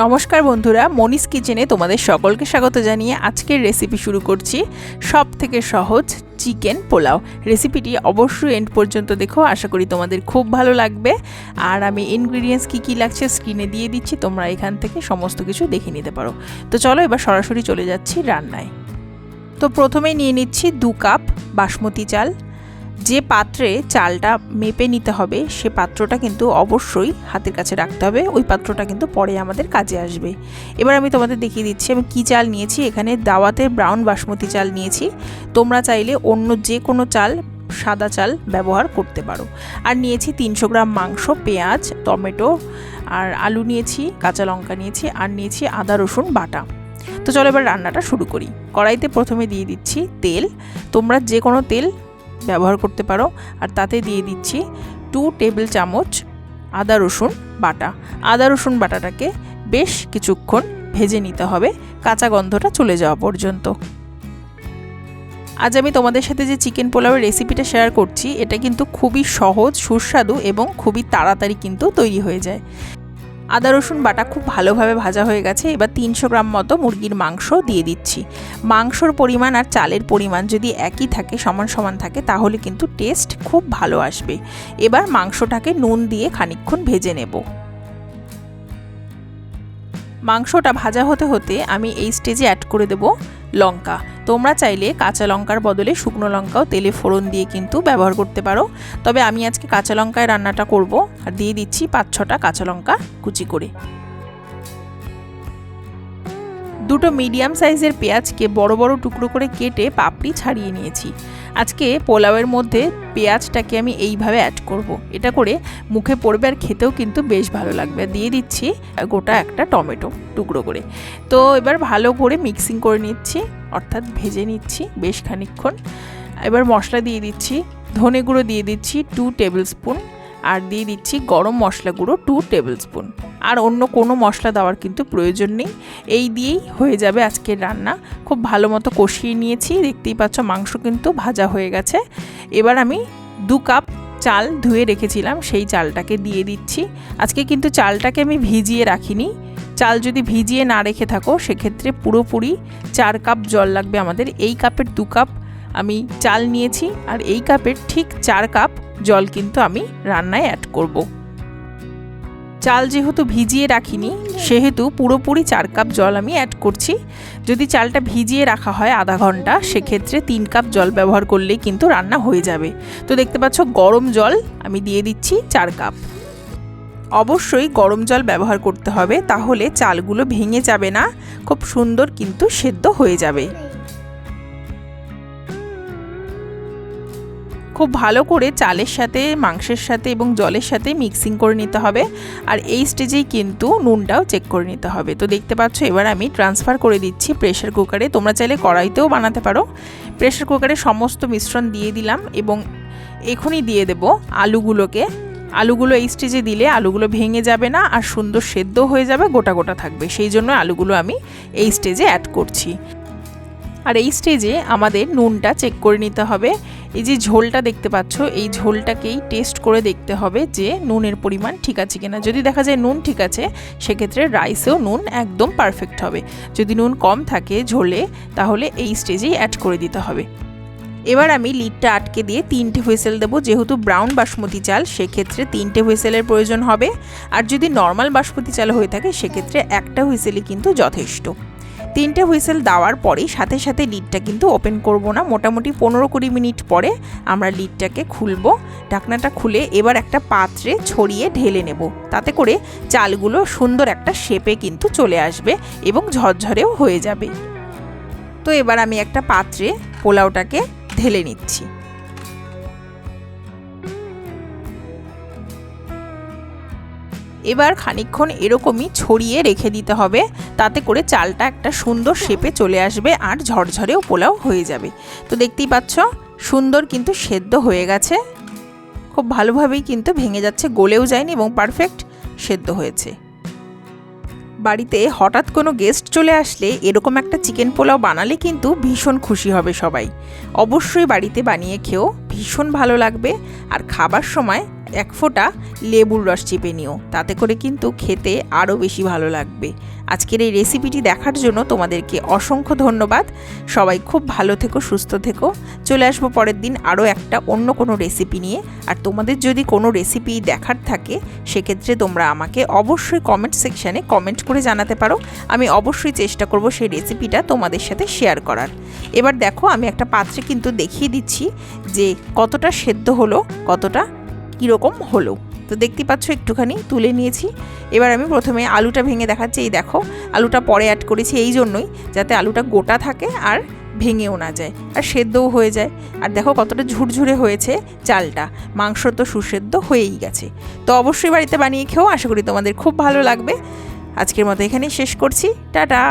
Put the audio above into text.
নমস্কার বন্ধুরা, মনিস কিচেনে তোমাদের সকলকে স্বাগত জানিয়ে আজকের রেসিপি শুরু করছি। সব থেকে সহজ চিকেন পোলাও রেসিপিটি অবশ্যই এন্ড পর্যন্ত দেখো, আশা করি তোমাদের খুব ভালো লাগবে। আর আমি ইনগ্রিডিয়েন্টস কী লাগছে স্ক্রিনে দিয়ে দিচ্ছি, তোমরা এখান থেকে সমস্ত কিছু দেখে নিতে পারো। তো চলো এবার সরাসরি চলে যাচ্ছি রান্নায়। তো প্রথমেই নিয়ে নিচ্ছি 2 কাপ বাসমতি চাল। যে পাত্রে চালটা মেপে নিতে হবে সে পাত্রটা কিন্তু অবশ্যই হাতের কাছে রাখতে হবে, ওই পাত্রটা কিন্তু পরে আমাদের কাজে আসবে। এবার আমি তোমাদের দেখিয়ে দিচ্ছি আমি কী চাল নিয়েছি। এখানে দাওয়াতের ব্রাউন বাসমতি চাল নিয়েছি, তোমরা চাইলে অন্য যে কোনো চাল, সাদা চাল ব্যবহার করতে পারো। আর নিয়েছি 300 গ্রাম মাংস, পেঁয়াজ, টমেটো আর আলু নিয়েছি, কাঁচা লঙ্কা নিয়েছি, আর নিয়েছি আদা রসুন বাটা। তো চলো এবার রান্নাটা শুরু করি। কড়াইতে প্রথমে দিয়ে দিচ্ছি তেল, তোমরা যে কোনো তেল ব্যবহার করতে পারো। আর তাতে দিয়ে দিচ্ছি 2 টেবিল চামচ আদা রসুন বাটা। আদা রসুন বাটাটাকে বেশ কিছুক্ষণ ভেজে নিতে হবে, কাঁচা গন্ধটা চলে যাওয়া পর্যন্ত। আজ আমি তোমাদের সাথে যে চিকেন পোলাওয়ের রেসিপিটা শেয়ার করছি, এটা কিন্তু খুবই সহজ, সুস্বাদু এবং খুবই তাড়াতাড়ি কিন্তু তৈরি হয়ে যায়। আদা রসুন বাটা খুব ভালোভাবে ভাজা হয়ে গেছে। এবার 300 গ্রাম মতো মুরগির মাংস দিয়ে দিচ্ছি। মাংসর পরিমাণ আর চালের পরিমাণ যদি একই থাকে, সমান সমান থাকে, তাহলে কিন্তু টেস্ট খুব ভালো আসবে। এবার মাংসটাকে নুন দিয়ে খানিকক্ষণ ভেজে নেব। মাংসটা ভাজা হতে হতে আমি এই স্টেজে অ্যাড করে দেব লঙ্কা। তোমরা চাইলে কাঁচা লঙ্কার বদলে শুকনো লঙ্কাও তেলে ফোড়ন দিয়ে কিন্তু ব্যবহার করতে পারো, তবে আমি আজকে কাঁচা লঙ্কায় রান্নাটা করব। আর দিয়ে দিচ্ছি 5-6টা কাঁচা লঙ্কা কুচি করে। 2টো মিডিয়াম সাইজের পেঁয়াজকে বড় বড় টুকরো করে কেটে পাপড়ি ছাড়িয়ে নিয়েছি। আজকে পোলাওয়ের মধ্যে পেঁয়াজটাকে আমি এইভাবে অ্যাড করব। এটা করে মুখে পড়বে আর খেতেও কিন্তু বেশ ভালো লাগবে। দিয়ে দিচ্ছি গোটা একটা টমেটো টুকরো করে। তো এবার ভালো করে মিক্সিং করে নিচ্ছি, অর্থাৎ ভেজে নিচ্ছি বেশ খানিকক্ষণ। এবার মশলা দিয়ে দিচ্ছি, ধনে গুঁড়ো দিয়ে দিচ্ছি 2 টেবিল স্পুন, আর দিয়ে দিচ্ছি গরম মশলা গুঁড়ো 2 টেবিল স্পুন। আর অন্য কোনো মশলা দেওয়ার কিন্তু প্রয়োজন নেই, এই দিয়েই হয়ে যাবে আজকের রান্না। খুব ভালো মতো কষিয়ে নিয়েছি, দেখতেই পাচ্ছ মাংস কিন্তু ভাজা হয়ে গেছে। এবার আমি 2 কাপ চাল ধুয়ে রেখেছিলাম, সেই চালটাকে দিয়ে দিচ্ছি। আজকে কিন্তু চালটাকে আমি ভিজিয়ে রাখিনি। চাল যদি ভিজিয়ে না রেখে থাকো সেক্ষেত্রে পুরোপুরি 4 কাপ জল লাগবে আমাদের। এই কাপের 2 কাপ আমি চাল নিয়েছি, আর এই কাপের ঠিক 4 কাপ জল কিন্তু আমি রান্নায় অ্যাড করব। চাল যেহেতু ভিজিয়ে রাখিনি সেহেতু পুরোপুরি 4 কাপ জল আমি অ্যাড করছি। যদি চালটা ভিজিয়ে রাখা হয় আধা ঘন্টা, সেক্ষেত্রে 3 কাপ জল ব্যবহার করলেই কিন্তু রান্না হয়ে যাবে। তো দেখতে পাচ্ছ গরম জল আমি দিয়ে দিচ্ছি 4 কাপ। অবশ্যই গরম জল ব্যবহার করতে হবে, তাহলে চালগুলো ভেঙে যাবে না, খুব সুন্দর কিন্তু সেদ্ধ হয়ে যাবে। খুব ভালো করে চালের সাথে, মাংসের সাথে এবং জলের সাথে মিক্সিং করে নিতে হবে। আর এই স্টেজেই কিন্তু নুনটাও চেক করে নিতে হবে। তো দেখতে পাচ্ছ এবার আমি ট্রান্সফার করে দিচ্ছি প্রেশার কুকারে। তোমরা চাইলে কড়াইতেও বানাতে পারো। প্রেশার কুকারে সমস্ত মিশ্রণ দিয়ে দিলাম এবং এখনই দিয়ে দেব আলুগুলোকে। আলুগুলো এই স্টেজে দিলে আলুগুলো ভেঙে যাবে না, আর সুন্দর সেদ্ধ হয়ে যাবে, গোটা গোটা থাকবে। সেই জন্য আলুগুলো আমি এই স্টেজে অ্যাড করছি। আর এই স্টেজে আমাদের নুনটা চেক করে নিতে হবে। এই যে ঝোলটা দেখতে পাচ্ছ, এই ঝোলটাকেই টেস্ট করে দেখতে হবে যে নুনের পরিমাণ ঠিক আছে কিনা। যদি দেখা যায় নুন ঠিক আছে, সেক্ষেত্রে রাইসেও নুন একদম পারফেক্ট হবে। যদি নুন কম থাকে ঝোলে, তাহলে এই স্টেজেই অ্যাড করে দিতে হবে। এবার আমি লিডটা আটকে দিয়ে 3টে হুইসেল দেবো। যেহেতু ব্রাউন বাসমতি চাল, সেক্ষেত্রে 3টে হুইসেলের প্রয়োজন হবে। আর যদি নর্মাল বাসমতি চাল হয়ে থাকে সেক্ষেত্রে একটা হুইসেলই কিন্তু যথেষ্ট। 3টে হুইসেল দেওয়ার পরেই সাথে সাথে লিডটা কিন্তু ওপেন করব না। মোটামুটি 15-20 মিনিট পরে আমরা লিডটাকে খুলব। ঢাকনাটা খুলে এবার একটা পাত্রে ছড়িয়ে ঢেলে নেব, তাতে করে চালগুলো সুন্দর একটা শেপে কিন্তু চলে আসবে এবং ঝরঝরেও হয়ে যাবে। তো এবার আমি একটা পাত্রে পোলাওটাকে ঢেলে নিচ্ছি। এবার খানিকক্ষণ এরকমই ছড়িয়ে রেখে দিতে হবে, তাতে করে চালটা একটা সুন্দর শেপে চলে আসবে আর ঝরঝরেও পোলাও হয়ে যাবে। তো দেখতেই পাচ্ছ সুন্দর কিন্তু সেদ্ধ হয়ে গেছে, খুব ভালোভাবেই কিন্তু ভেঙে যাচ্ছে, গলেও যায়নি এবং পারফেক্ট সেদ্ধ হয়েছে। বাড়িতে হঠাৎ কোনো গেস্ট চলে আসলে এরকম একটা চিকেন পোলাও বানালে কিন্তু ভীষণ খুশি হবে সবাই। অবশ্যই বাড়িতে বানিয়ে খেও, ভীষণ ভালো লাগবে। আর খাবার সময় এক ফোঁটা লেবুর রস চিপে নিও, তাতে করে কিন্তু খেতে আরও বেশি ভালো লাগবে। আজকের এই রেসিপিটি দেখার জন্য তোমাদেরকে অসংখ্য ধন্যবাদ। সবাই খুব ভালো থেকো, সুস্থ থেকো। চলে আসবো পরের দিন আরও একটা অন্য কোনো রেসিপি নিয়ে। আর তোমাদের যদি কোনো রেসিপি দেখার থাকে সেক্ষেত্রে তোমরা আমাকে অবশ্যই কমেন্ট সেকশানে কমেন্ট করে জানাতে পারো। আমি অবশ্যই চেষ্টা করব সেই রেসিপিটা তোমাদের সাথে শেয়ার করার। এবার দেখো আমি একটা পাত্রে কিন্তু দেখিয়ে দিচ্ছি যে কতটা সেদ্ধ হলো, কতটা কীরকম হলো। তো দেখতে পাচ্ছ একটুখানি তুলে নিয়েছি। এবার আমি প্রথমে আলুটা ভেঙে দেখাচ্ছি। এই দেখো আলুটা পরে অ্যাড করেছি এই জন্যই যাতে আলুটা গোটা থাকে আর ভেঙেও না যায় আর সেদ্ধও হয়ে যায়। আর দেখো কতটা ঝুরঝুরে হয়েছে চালটা, মাংস তো সুসেদ্ধ হয়েই গেছে। তো অবশ্যই বাড়িতে বানিয়ে খেও, আশা করি তোমাদের খুব ভালো লাগবে। আজকের মতো এখানেই শেষ করছি, টাটা।